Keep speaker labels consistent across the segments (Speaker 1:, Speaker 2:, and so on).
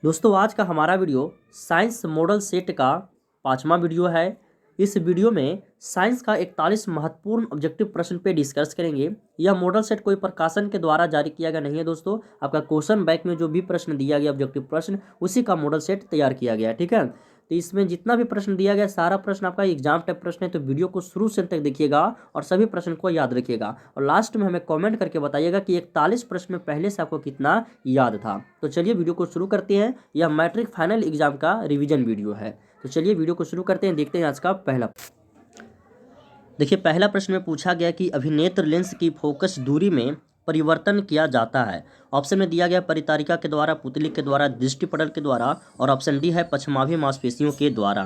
Speaker 1: दोस्तों आज का हमारा वीडियो साइंस मॉडल सेट का 5वां वीडियो है। इस वीडियो में साइंस का 41 महत्वपूर्ण ऑब्जेक्टिव प्रश्न पे डिस्कस करेंगे। यह मॉडल सेट कोई प्रकाशन के द्वारा जारी किया गया नहीं है दोस्तों। आपका क्वेश्चन बैंक में जो भी प्रश्न दिया गया ऑब्जेक्टिव प्रश्न उसी का मॉडल सेट तैयार किया गया है, ठीक है। तो इसमें जितना भी प्रश्न दिया गया सारा प्रश्न आपका एग्जाम टाइप प्रश्न है, तो वीडियो को शुरू से अंत तक देखिएगा और सभी प्रश्न को याद रखिएगा और लास्ट में हमें कमेंट करके बताइएगा कि 41 प्रश्न में पहले से आपको कितना याद था। तो चलिए वीडियो को शुरू करते हैं। यह मैट्रिक फाइनल एग्जाम का रिवीजन वीडियो है। तो चलिए वीडियो को शुरू करते हैं, देखते हैं आज का पहला। देखिए पहला प्रश्न में पूछा गया कि अभिनेत्र लेंस की फोकस दूरी में परिवर्तन किया जाता है। ऑप्शन में दिया गया परितारिका के द्वारा, पुतली के द्वारा, दृष्टिपटल के द्वारा, और ऑप्शन डी है पश्चमाभी मांसपेशियों के द्वारा।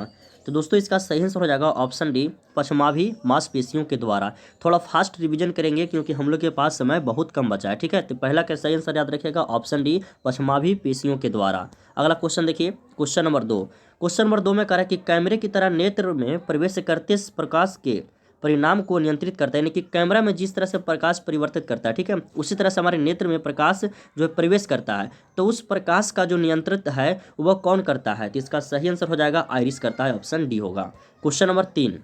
Speaker 1: तो दोस्तों इसका सही आंसर हो जाएगा ऑप्शन डी, पश्चमाभी मांसपेशियों के द्वारा। थोड़ा फास्ट रिवीजन करेंगे क्योंकि हम लोग के पास समय बहुत कम बचा है, ठीक है। तो पहला का सही आंसर याद रखिएगा ऑप्शन डी, पश्चमाभी पेशियों के द्वारा। अगला क्वेश्चन देखिए, क्वेश्चन नंबर 2। क्वेश्चन नंबर 2 में कह रहा है कि कैमरे की तरह नेत्र में प्रवेश करते प्रकाश के परिणाम को नियंत्रित करता है, यानी कि कैमरा में जिस तरह से प्रकाश परिवर्तित करता है, ठीक है, उसी तरह से हमारे नेत्र में प्रकाश जो है प्रवेश करता है। तो उस प्रकाश का जो नियंत्रित है वह कौन करता है? तो इसका सही आंसर हो जाएगा आइरिस करता है, ऑप्शन डी होगा। Question number 3।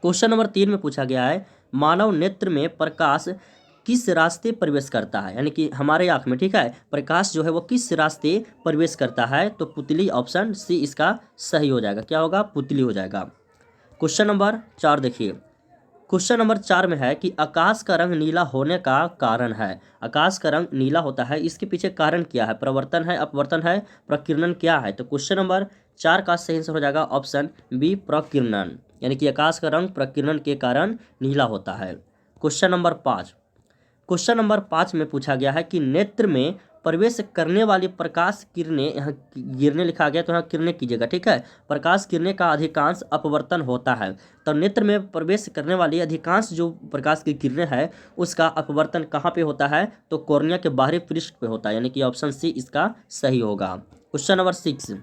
Speaker 1: क्वेश्चन नंबर 3 में पूछा गया है मानव नेत्र में प्रकाश किस रास्ते प्रवेश करता है, यानी कि हमारे आँख में, ठीक है, प्रकाश जो है वो किस रास्ते प्रवेश करता है? तो पुतली, ऑप्शन सी इसका सही हो जाएगा। क्या होगा? पुतली हो जाएगा। क्वेश्चन नंबर 4 देखिए, क्वेश्चन नंबर 4 में है कि आकाश का रंग नीला होने का कारण है। आकाश का रंग नीला होता है, इसके पीछे कारण क्या है? प्रवर्तन है, अपवर्तन है, प्रकीर्णन क्या है? तो क्वेश्चन नंबर 4 का सही आंसर हो जाएगा ऑप्शन बी, प्रकीर्णन, यानी कि आकाश का रंग प्रकीर्णन के कारण नीला होता है। Question number 5। क्वेश्चन नंबर 5 में पूछा गया है कि नेत्र में प्रवेश करने वाली प्रकाश किरणें, यहाँ गिरने लिखा गया तो यहाँ किरणें कीजिएगा, ठीक है। प्रकाश किरणें का अधिकांश अपवर्तन होता है, तो नेत्र में प्रवेश करने वाली अधिकांश जो प्रकाश की किरणें हैं उसका अपवर्तन कहाँ पे होता है? तो कॉर्निया के बाहरी पृष्ठ पे होता है, यानी कि ऑप्शन सी इसका सही होगा। Question number 6।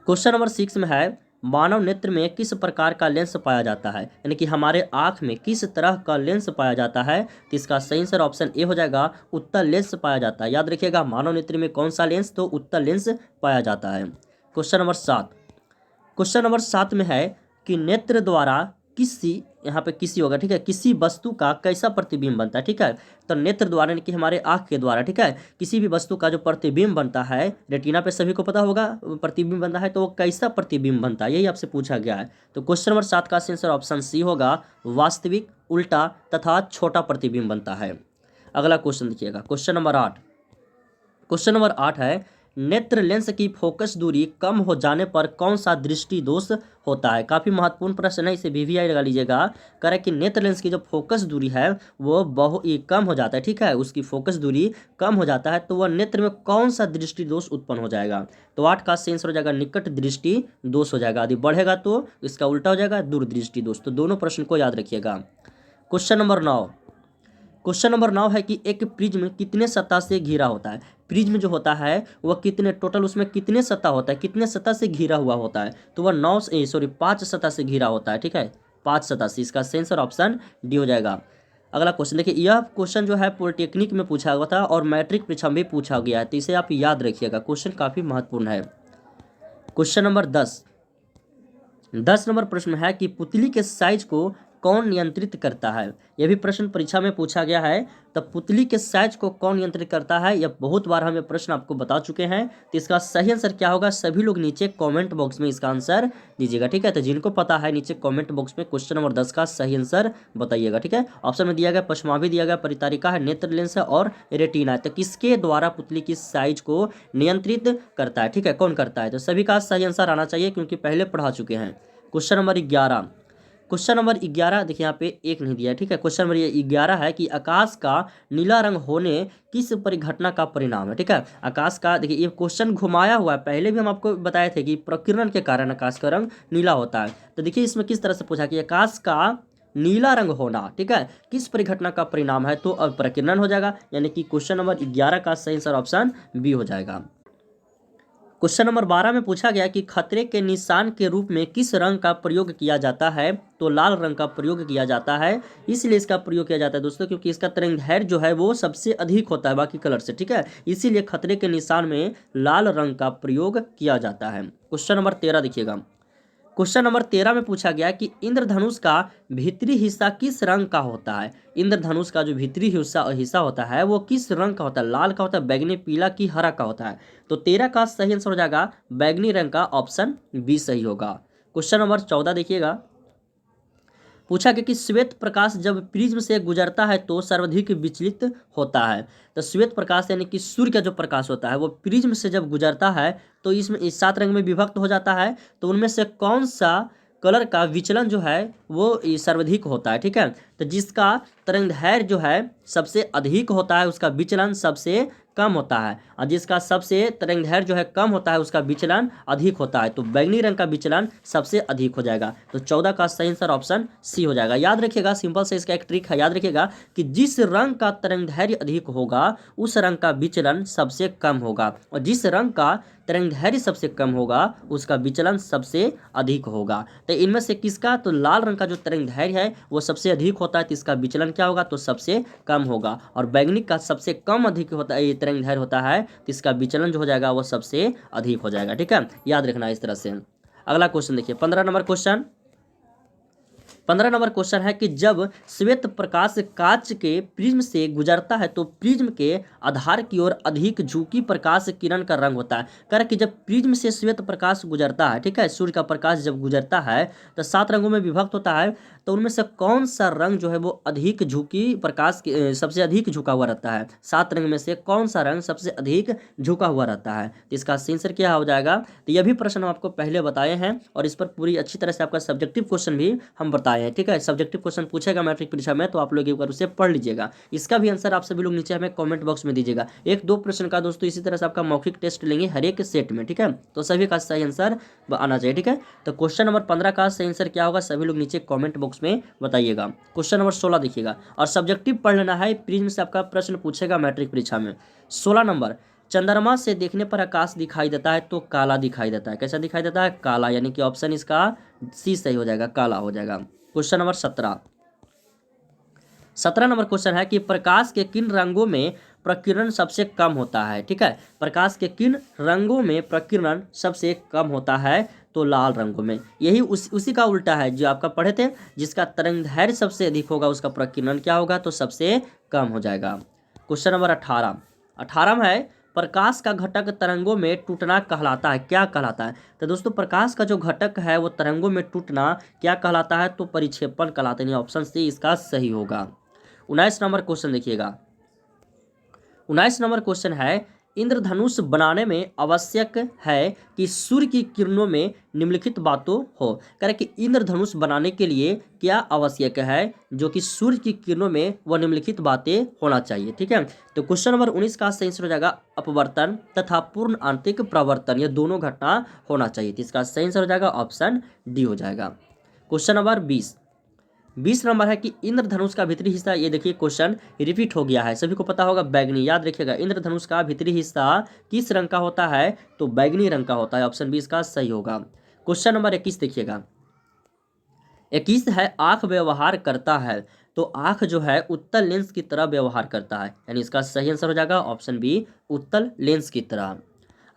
Speaker 1: क्वेश्चन नंबर 6 में है मानव नेत्र में किस प्रकार का लेंस पाया जाता है, यानी कि हमारे आँख में किस तरह का लेंस पाया जाता है? तो इसका सही आंसर ऑप्शन ए हो जाएगा, उत्तल लेंस पाया जाता है। याद रखिएगा मानव नेत्र में कौन सा लेंस? तो उत्तल लेंस पाया जाता है। Question number 7। क्वेश्चन नंबर 7 में है कि नेत्र द्वारा किसी, यहाँ पे किसी होगा, ठीक है, किसी वस्तु का कैसा प्रतिबिंब बनता है, ठीक है। तो नेत्र द्वारा यानी कि हमारे आँख के द्वारा, ठीक है, किसी भी वस्तु का जो प्रतिबिंब बनता है, रेटिना पे सभी को पता होगा प्रतिबिंब बनता है, तो वो कैसा प्रतिबिंब बनता है, यही आपसे पूछा गया है। तो क्वेश्चन नंबर 7 का आंसर ऑप्शन सी होगा, वास्तविक, उल्टा तथा छोटा प्रतिबिंब बनता है। अगला क्वेश्चन देखिएगा, क्वेश्चन नंबर 8। क्वेश्चन नंबर 8 है नेत्र लेंस की फोकस दूरी कम हो जाने पर कौन सा दृष्टि दोष होता है? काफ़ी महत्वपूर्ण प्रश्न है, इसे VVI लगा लीजिएगा। कह रहा है कि नेत्र लेंस की जो फोकस दूरी है वो बहुत ही कम हो जाता है, ठीक है, उसकी फोकस दूरी कम हो जाता है, तो वह नेत्र में कौन सा दृष्टि दोष उत्पन्न हो जाएगा? तो 8 का आंसर हो जाएगा निकट दृष्टि दोष हो जाएगा, यदि बढ़ेगा तो इसका उल्टा हो जाएगा दूरदृष्टि दोष। तो दोनों प्रश्न को याद रखिएगा। Question number 9। क्वेश्चन नंबर 9 है कि एक प्रिज्म कितने सतह से घिरा होता है? प्रिज्म जो होता है वह कितने, टोटल उसमें कितने सतह होता है, कितने सतह से घिरा हुआ होता है? तो वह 5 सतह से घिरा होता है, ठीक है, 5 सतह से। इसका आंसर ऑप्शन डी हो जाएगा। अगला क्वेश्चन देखिए, यह क्वेश्चन जो है पॉलिटेक्निक में पूछा हुआ था और मैट्रिक परीक्षा में पूछा गया है, तो इसे आप याद रखिएगा, क्वेश्चन काफ़ी महत्वपूर्ण है। Question number 10। 10 नंबर प्रश्न है कि पुतली के साइज को कौन नियंत्रित करता है? यह भी प्रश्न परीक्षा में पूछा गया है। तब पुतली के साइज को कौन नियंत्रित करता है, यह बहुत बार हमें प्रश्न आपको बता चुके हैं। तो इसका सही आंसर क्या होगा? सभी लोग नीचे कमेंट बॉक्स में इसका आंसर दीजिएगा, ठीक है। तो जिनको पता है नीचे कमेंट बॉक्स में क्वेश्चन नंबर 10 का सही आंसर बताइएगा, ठीक है। ऑप्शन में दिया गया पश्चमाभी दिया गया, परितारिका है, नेत्र लेंस है और रेटिना है। तो किसके द्वारा पुतली की साइज को नियंत्रित करता है, ठीक है, कौन करता है? तो सभी का सही आंसर आना चाहिए क्योंकि पहले पढ़ा चुके हैं। Question number 11। क्वेश्चन नंबर 11 देखिए यहाँ पे एक नहीं दिया है, ठीक है। क्वेश्चन नंबर 11 है कि आकाश का नीला रंग होने किस परिघटना का परिणाम है, ठीक है। आकाश का, देखिए ये क्वेश्चन घुमाया हुआ है, पहले भी हम आपको बताए थे कि प्रकीर्णन के कारण आकाश का रंग नीला होता है। तो देखिए इसमें किस तरह से पूछा कि आकाश का नीला रंग होना, ठीक है, किस परिघटना का परिणाम है? तो अब प्रकीर्णन हो जाएगा, यानी कि क्वेश्चन नंबर 11 का सही आंसर ऑप्शन बी हो जाएगा। क्वेश्चन नंबर 12 में पूछा गया कि खतरे के निशान के रूप में किस रंग का प्रयोग किया जाता है, तो लाल रंग का प्रयोग किया जाता है। इसलिए इसका प्रयोग किया जाता है दोस्तों क्योंकि इसका तरंगदैर्घ्य जो है वो सबसे अधिक होता है बाकी कलर से, ठीक है। इसीलिए खतरे के निशान में लाल रंग का प्रयोग किया जाता है। क्वेश्चन नंबर 13 देखिएगा। क्वेश्चन नंबर 13 में पूछा गया कि इंद्रधनुष का भीतरी हिस्सा किस रंग का होता है। इंद्रधनुष का जो भीतरी हिस्सा होता है वो किस रंग का होता है, लाल का होता है, बैगनी, पीला की हरा का होता है। तो 13 का सही आंसर हो जाएगा बैगनी रंग का, ऑप्शन बी सही होगा। क्वेश्चन नंबर 14 देखिएगा। पूछा गया कि श्वेत प्रकाश जब प्रिज्म से गुजरता है तो सर्वाधिक विचलित होता है। तो श्वेत प्रकाश यानी कि सूर्य का जो प्रकाश होता है वो प्रिज्म से जब गुजरता है तो इसमें इस 7 रंग में विभक्त हो जाता है। तो उनमें से कौन सा कलर का विचलन जो है वो सर्वाधिक होता है, ठीक है। तो जिसका तरंगदैर्घ्य जो है सबसे अधिक होता है उसका विचलन सबसे कम होता है, और जिसका सबसे तरंगदैर्घ्य जो है कम होता है उसका विचलन अधिक होता है। तो बैगनी रंग का विचलन सबसे अधिक हो जाएगा। तो 14 का सही आंसर ऑप्शन सी हो जाएगा। याद रखिएगा, सिंपल से इसका एक ट्रिक है, याद रखिएगा कि जिस रंग का तरंगदैर्घ्य अधिक होगा उस रंग का विचलन सबसे कम होगा, और जिस रंग का तरंगदैर्घ्य सबसे कम होगा उसका विचलन सबसे अधिक होगा। तो इनमें से किसका, तो लाल रंग का जो तरंगदैर्घ्य है वो सबसे अधिक होता है तो इसका विचलन क्या होगा, तो सबसे कम होगा। और बैगनी का सबसे कम अधिक होता है, ये तरंगदैर्घ्य होता है तो इसका विचलन जो हो जाएगा वो सबसे अधिक हो जाएगा, ठीक है। याद रखना इस तरह से। अगला क्वेश्चन देखिए, 15 नंबर क्वेश्चन। 15 नंबर क्वेश्चन है कि जब श्वेत प्रकाश कांच के प्रिज्म से गुजरता है तो प्रिज्म के आधार की ओर अधिक झुकी प्रकाश किरण का रंग होता है। कह रहा है कि जब प्रिज्म से श्वेत प्रकाश गुजरता है, ठीक है, सूर्य का प्रकाश जब गुजरता है तो 7 रंगों में विभक्त होता है। तो उनमें से कौन सा रंग जो है वो अधिक झुकी प्रकाश सबसे अधिक झुका हुआ रहता है। 7 रंग में से कौन सा रंग सबसे अधिक झुका हुआ रहता है। तो इसका आंसर क्या हो जाएगा। तो यह भी प्रश्न हम आपको पहले बताए हैं और इस पर पूरी अच्छी तरह से आपका सब्जेक्टिव क्वेश्चन भी हम बताए हैं, ठीक है। सब्जेक्टिव क्वेश्चन पूछेगा मैट्रिक परीक्षा में तो आप लोग एक बार उसे पढ़ लीजिएगा। इसका भी आंसर आप सभी लोग नीचे हमें कमेंट बॉक्स में दीजिएगा। 1-2 प्रश्न का दोस्तों इसी तरह से आपका मौखिक टेस्ट लेंगे हर एक सेट में, ठीक है। तो सभी का सही आंसर आना चाहिए, ठीक है। तो क्वेश्चन नंबर 15 का सही आंसर क्या होगा सभी लोग नीचे कमेंट बॉक्स में बताइएगा। क्वेश्चन नंबर 16 देखिएगा, और सब्जेक्टिव पढ़ लेना है, प्रिज्म से आपका प्रश्न पूछेगा मैट्रिक परीक्षा में। 16 नंबर, चंद्रमा से देखने पर आकाश दिखाई देता है तो काला दिखाई देता है। कैसा दिखाई देता है, काला, यानी कि ऑप्शन इसका सी सही हो जाएगा, काला हो जाएगा। क्वेश्चन नंबर 17 नंबर क्वेश्चन है कि प्रकाश के किन रंगों में प्रकीर्णन सबसे कम होता है, ठीक है। प्रकाश के किन रंगों में प्रकीर्णन सबसे कम होता है, तो लाल रंगों में। यही उसी का उल्टा है जो आपका पढ़े थे, जिसका तरंगदैर्घ्य सबसे अधिक होगा उसका प्रकीर्णन क्या होगा, तो सबसे कम हो जाएगा। क्वेश्चन नंबर 18 में है प्रकाश का घटक तरंगों में टूटना कहलाता है, क्या कहलाता है। तो दोस्तों प्रकाश का जो घटक है वो तरंगों में टूटना क्या कहलाता है, तो परिक्षेपण कहलाते हैं। ऑप्शन सी इसका सही होगा। 19 नंबर क्वेश्चन देखिएगा। 19 नंबर क्वेश्चन है इंद्रधनुष बनाने में आवश्यक है कि सूर्य की किरणों में निम्नलिखित बातों हो। कह रहे कि इंद्रधनुष बनाने के लिए क्या आवश्यक है, जो कि सूर्य की किरणों में वह निम्नलिखित बातें होना चाहिए, ठीक है। तो क्वेश्चन नंबर 19 का सही आंसर हो जाएगा अपवर्तन तथा पूर्ण आंतरिक प्रवर्तन, ये दोनों घटना होना चाहिए। तो इसका सही आंसर हो जाएगा ऑप्शन डी हो जाएगा। क्वेश्चन नंबर 20 नंबर है कि इंद्रधनुष का भीतरी हिस्सा, ये देखिए क्वेश्चन रिपीट हो गया है, सभी को पता होगा बैगनी। याद रखिएगा इंद्रधनुष का भीतरी हिस्सा किस रंग का होता है, तो बैगनी रंग का होता है। ऑप्शन बी इसका सही होगा। क्वेश्चन नंबर 21 देखिएगा। 21 है आंख व्यवहार करता है, तो आंख जो है उत्तल लेंस की तरह व्यवहार करता है, यानी इसका सही आंसर हो जाएगा ऑप्शन बी उत्तल लेंस की तरह।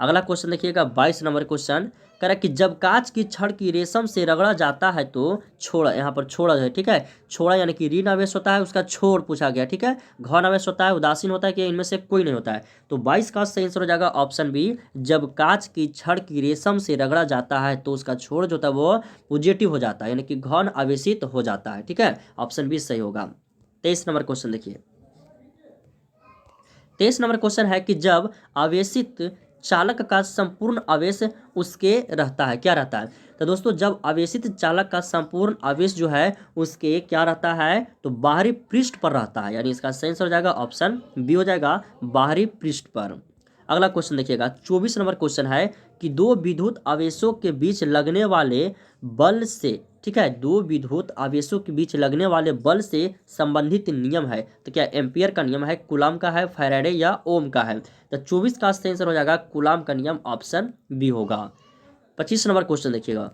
Speaker 1: अगला क्वेश्चन देखिएगा 22 नंबर क्वेश्चन कह रहा है कि जब कांच की छड़ की रेशम से रगड़ा जाता है तो छोड़ा, यहाँ पर छोड़ा है, ठीक है। छोड़ा यानी कि ऋण आवेश होता है, उसका छोड़ पूछा गया, ठीक है। घन आवेश होता है, उदासीन होता है, कि इनमें से कोई नहीं होता है। तो 22 का सही आंसर हो जाएगा ऑप्शन बी, जब कांच की छड़ की रेशम से रगड़ा जाता है तो उसका छोड़ जो होता है वो पॉजिटिव हो जाता है, यानी कि घन आवेशित हो जाता है, ठीक है। ऑप्शन बी सही होगा। 23 नंबर क्वेश्चन देखिए। 23 नंबर क्वेश्चन है कि जब आवेशित चालक का संपूर्ण आवेश उसके रहता है, क्या रहता है। तो दोस्तों जब आवेशित चालक का संपूर्ण आवेश जो है उसके क्या रहता है, तो बाहरी पृष्ठ पर रहता है, यानी इसका सही आंसर हो जाएगा ऑप्शन बी हो जाएगा, बाहरी पृष्ठ पर। अगला क्वेश्चन देखिएगा 24 नंबर क्वेश्चन है कि दो विद्युत आवेशों के बीच लगने वाले बल से ठीक है, दो विद्युत आवेशों के बीच लगने वाले बल से संबंधित नियम है। तो क्या एम्पियर का नियम है, कूलॉम का है, फैराडे या ओम का है? तो 24 का सही आंसर हो जाएगा कूलॉम का नियम, ऑप्शन बी होगा। 25 नंबर क्वेश्चन देखिएगा।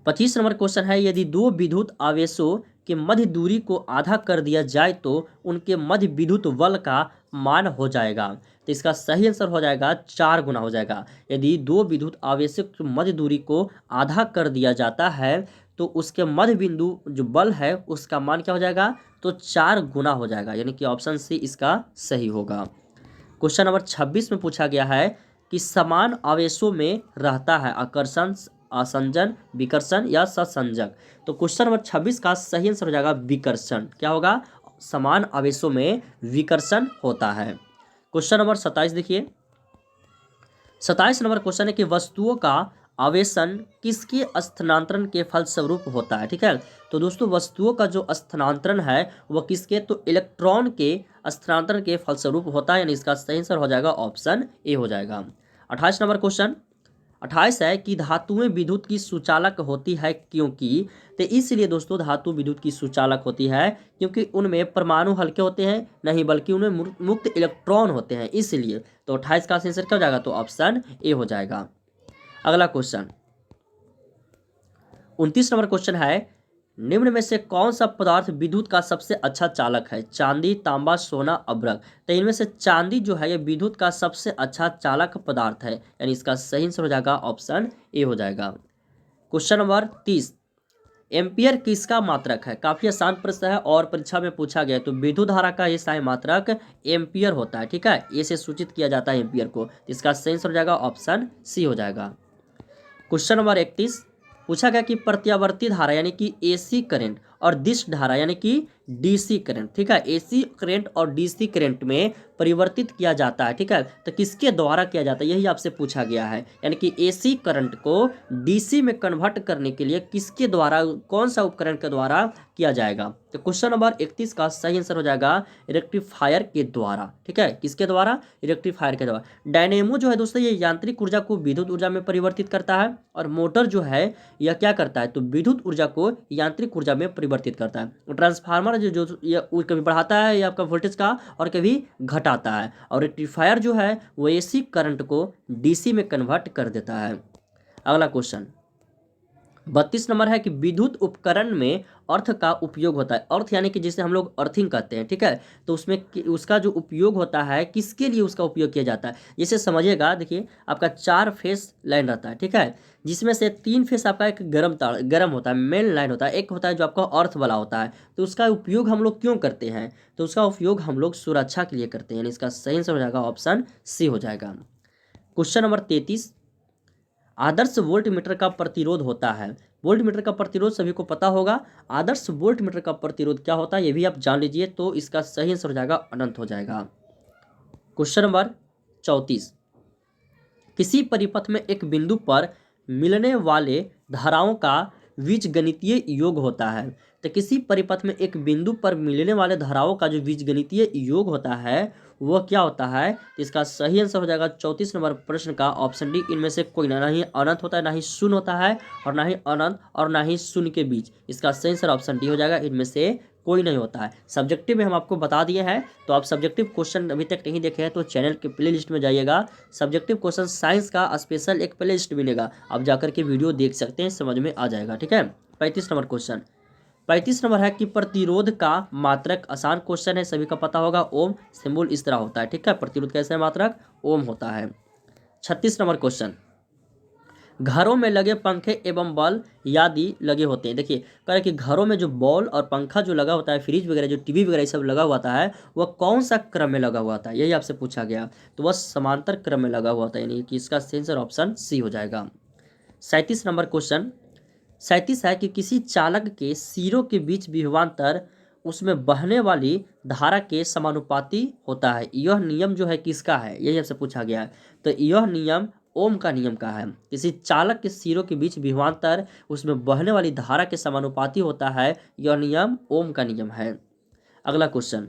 Speaker 1: 25 नंबर क्वेश्चन है, यदि दो विद्युत आवेशों के मध्य दूरी को आधा कर दिया जाए तो उनके मध्य विद्युत बल का मान हो जाएगा। तो इसका सही आंसर हो जाएगा 4 गुना हो जाएगा। यदि दो विद्युत आवेशों की मध्य दूरी को आधा कर दिया जाता है तो उसके मध्य बिंदु जो बल है उसका मान क्या हो जाएगा? तो 4 गुना हो जाएगा, यानी कि ऑप्शन सी इसका सही होगा। क्वेश्चन नंबर 26 में पूछा गया है कि समान आवेशों में रहता है आकर्षण, आसंजन, विकर्षण या ससंजक। तो क्वेश्चन नंबर 26 का सही आंसर हो जाएगा विकर्षण। क्या होगा? समान आवेशों में विकर्षण होता है। क्वेश्चन नंबर 27 देखिए। 27 नंबर क्वेश्चन है कि वस्तुओं का आवेशन किसके स्थानांतरण के फलस्वरूप होता है? ठीक है, तो दोस्तों वस्तुओं का जो स्थानांतरण है वह किसके? तो इलेक्ट्रॉन के स्थानांतरण के फलस्वरूप होता है, यानी इसका सही आंसर हो जाएगा ऑप्शन ए हो जाएगा। 28 नंबर क्वेश्चन 28 है कि धातुएं विद्युत की सुचालक होती है क्योंकि, तो इसलिए दोस्तों धातु विद्युत की सुचालक होती है क्योंकि उनमें परमाणु हल्के होते हैं, नहीं बल्कि उनमें मुक्त इलेक्ट्रॉन होते हैं, इसलिए। तो 28 का आंसर क्या हो जाएगा? तो ऑप्शन ए हो जाएगा। अगला क्वेश्चन 29 नंबर क्वेश्चन है, निम्न में से कौन सा पदार्थ विद्युत का सबसे अच्छा चालक है? चांदी, तांबा, सोना, अभ्रक। तो इनमें से चांदी जो है ये विद्युत का सबसे अच्छा चालक पदार्थ है, यानी इसका सही आंसर हो जाएगा ऑप्शन ए हो जाएगा। क्वेश्चन नंबर 30, एम्पियर किसका मात्रक है? काफी आसान प्रश्न है और परीक्षा में पूछा गया। तो विद्युत धारा का ये सही मात्रक एम्पियर होता है। ठीक है, ए से सूचित किया जाता है एम्पियर को। इसका सही आंसर हो जाएगा ऑप्शन सी हो जाएगा। क्वेश्चन नंबर 31 पूछा गया कि प्रत्यावर्ती धारा यानी कि एसी करंट और दिश धारा यानी कि डीसी करंट, ठीक है, एसी करंट और डीसी करंट में परिवर्तित किया जाता है। ठीक है, तो किसके द्वारा किया जाता है यही आपसे पूछा गया है, यानी कि एसी करंट को डीसी में कन्वर्ट करने के लिए किसके द्वारा, कौन सा उपकरण के द्वारा किया जाएगा? तो क्वेश्चन नंबर 31 का सही आंसर हो जाएगा रेक्टिफायर के द्वारा। ठीक है, किसके द्वारा? रेक्टिफायर के द्वारा। डायनेमो जो है दोस्तों ये यांत्रिक ऊर्जा को विद्युत ऊर्जा में परिवर्तित करता है, और मोटर जो है यह क्या करता है? तो विद्युत ऊर्जा को यांत्रिक ऊर्जा में परिवर्तित करता है। ट्रांसफार्मर जो ये कभी बढ़ाता है या आपका वोल्टेज का, और कभी घटाता है, और रेक्टिफायर जो है वो एसी करंट को डीसी में कन्वर्ट कर देता है। अगला क्वेश्चन 32 नंबर है कि विद्युत उपकरण में अर्थ का उपयोग होता है। अर्थ यानी कि जिसे हम लोग अर्थिंग कहते हैं। ठीक है, तो उसमें उसका जो उपयोग होता है किसके लिए उसका उपयोग किया जाता है? जैसे समझिएगा, देखिए आपका 4 फेस लाइन रहता है। ठीक है, जिसमें से 3 फेस आपका एक गर्म होता है, मेन लाइन होता है, एक होता है जो आपका अर्थ वाला होता है। तो उसका उपयोग हम लोग क्यों करते हैं? तो उसका उपयोग हम लोग सुरक्षा के लिए करते हैं, यानी इसका सही आंसर हो जाएगा ऑप्शन सी हो जाएगा। क्वेश्चन नंबर 33, आदर्श वोल्ट मीटर का प्रतिरोध होता है। वोल्ट मीटर का प्रतिरोध सभी को पता होगा। आदर्श वोल्ट मीटर का प्रतिरोध क्या होता है ये भी आप जान लीजिए, तो इसका सही आंसर हो जाएगा अनंत हो जाएगा। क्वेश्चन नंबर 34, किसी परिपथ में एक बिंदु पर मिलने वाले धाराओं का बीजगणितीय योग होता है। तो किसी परिपथ में एक बिंदु पर मिलने वाले धाराओं का जो बीजगणितीय योग होता है वह क्या होता है? तो इसका सही आंसर हो जाएगा 34 नंबर प्रश्न का ऑप्शन डी। इनमें से कोई ना ही अनंत होता है, ना ही शून्य होता है, और ना ही अनंत और ना ही शून्य के बीच। इसका सही आंसर ऑप्शन डी हो जाएगा, इनमें से कोई नहीं होता है। सब्जेक्टिव में हम आपको बता दिए हैं, तो आप सब्जेक्टिव क्वेश्चन अभी तक नहीं देखे हैं तो चैनल के प्ले लिस्ट में जाइएगा। सब्जेक्टिव क्वेश्चन साइंस का स्पेशल एक प्ले लिस्ट मिलेगा, आप जाकर के वीडियो देख सकते हैं, समझ में आ जाएगा। ठीक है, 35 नंबर क्वेश्चन 35 नंबर है कि प्रतिरोध का मात्रक, आसान क्वेश्चन है, सभी का पता होगा, ओम। सिंबल इस तरह होता है। ठीक है, प्रतिरोध कैसे है? मात्रक ओम होता है। 36 नंबर क्वेश्चन, घरों में लगे पंखे एवं बल्ब यदि लगे होते हैं। देखिए कह रहे कि घरों में जो बॉल और पंखा जो लगा होता है, फ्रिज वगैरह जो टीवी वगैरह सब लगा हुआ है, वह कौन सा क्रम में लगा हुआ था यही आपसे पूछा गया। तो वह समांतर क्रम में लगा हुआ था, यानी कि इसका आंसर ऑप्शन सी हो जाएगा। 37 नंबर क्वेश्चन 37 है कि किसी चालक के सिरों के बीच विभवांतर उसमें बहने वाली धारा के समानुपाती होता है। यह नियम जो है किसका है यही आपसे पूछा गया है। तो यह नियम ओम का नियम का है। किसी चालक के सिरों के बीच विभवांतर उसमें बहने वाली धारा के समानुपाती होता है, यह नियम ओम का नियम है। अगला क्वेश्चन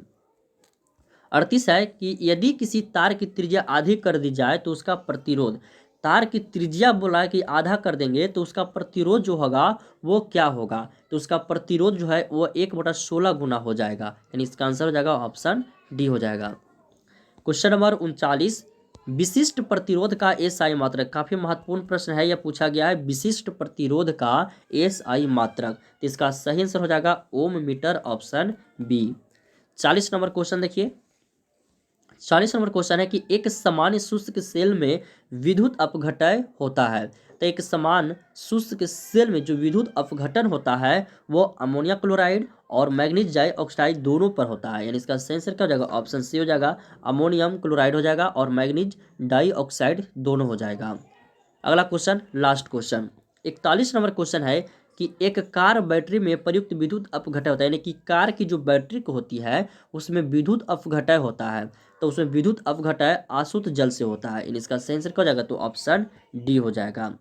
Speaker 1: 38 है कि यदि किसी तार की त्रिज्या आधी कर दी जाए तो उसका प्रतिरोध, तार की त्रिज्या बोला है कि आधा कर देंगे तो उसका प्रतिरोध जो होगा वो क्या होगा, तो उसका प्रतिरोध जो है वो 1/16 गुना हो जाएगा, यानी इसका आंसर हो जाएगा ऑप्शन डी हो जाएगा। क्वेश्चन नंबर 39, विशिष्ट प्रतिरोध का एसआई मात्रक, काफी महत्वपूर्ण प्रश्न है, यह पूछा गया है विशिष्ट प्रतिरोध का एसआई मात्रक, तो इसका सही आंसर हो जाएगा ohm meter, option B. 40 number question देखिए, 40 नंबर क्वेश्चन है कि एक सामान्य शुष्क सेल में विद्युत अपघटन होता है, तो एक समान शुष्क सेल में जो विद्युत अपघटन होता है वो अमोनिया क्लोराइड और मैग्नीज डाइऑक्साइड दोनों पर होता है, यानी इसका सही आंसर क्या हो जाएगा, ऑप्शन सी हो जाएगा, अमोनियम क्लोराइड हो जाएगा और मैग्नीज डाइऑक्साइड दोनों हो जाएगा। अगला question, last question 41 number question है कि एक कार बैटरी में प्रयुक्त विद्युत अपघटन होता है, यानी कि कार की जो बैटरी को होती है उसमें विद्युत अपघटन होता है, तो उसमें विद्युत अपघटन आसुत जल से होता है, यानी इसका सही आंसर क्या हो जाएगा, तो ऑप्शन डी हो जाएगा।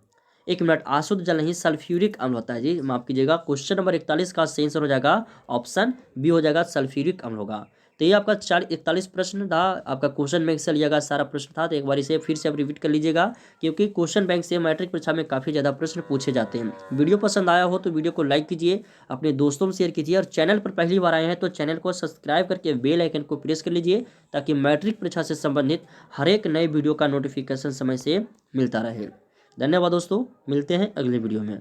Speaker 1: एक मिनट, आसुत जल नहीं सल्फ्यूरिक अम्ल होता है जी, माफ कीजिएगा। क्वेश्चन नंबर 41 का सही आंसर हो जाएगा ऑप्शन बी हो जाएगा, सल्फ्यूरिक अम्ल होगा। तो ये आपका 41 प्रश्न था, आपका क्वेश्चन बैंक से लिया गया सारा प्रश्न था, तो एक बार इसे फिर से आप रिपीट कर लीजिएगा, क्योंकि क्वेश्चन बैंक से मैट्रिक परीक्षा में काफ़ी ज़्यादा प्रश्न पूछे जाते हैं। वीडियो पसंद आया हो तो वीडियो को लाइक कीजिए, अपने दोस्तों में शेयर कीजिए, और चैनल पर पहली बार आए हैं तो चैनल को सब्सक्राइब करके बेल आइकन को प्रेस कर लीजिए, ताकि मैट्रिक परीक्षा से संबंधित हर एक नए वीडियो का नोटिफिकेशन समय से मिलता रहे। धन्यवाद दोस्तों, मिलते हैं अगले वीडियो में।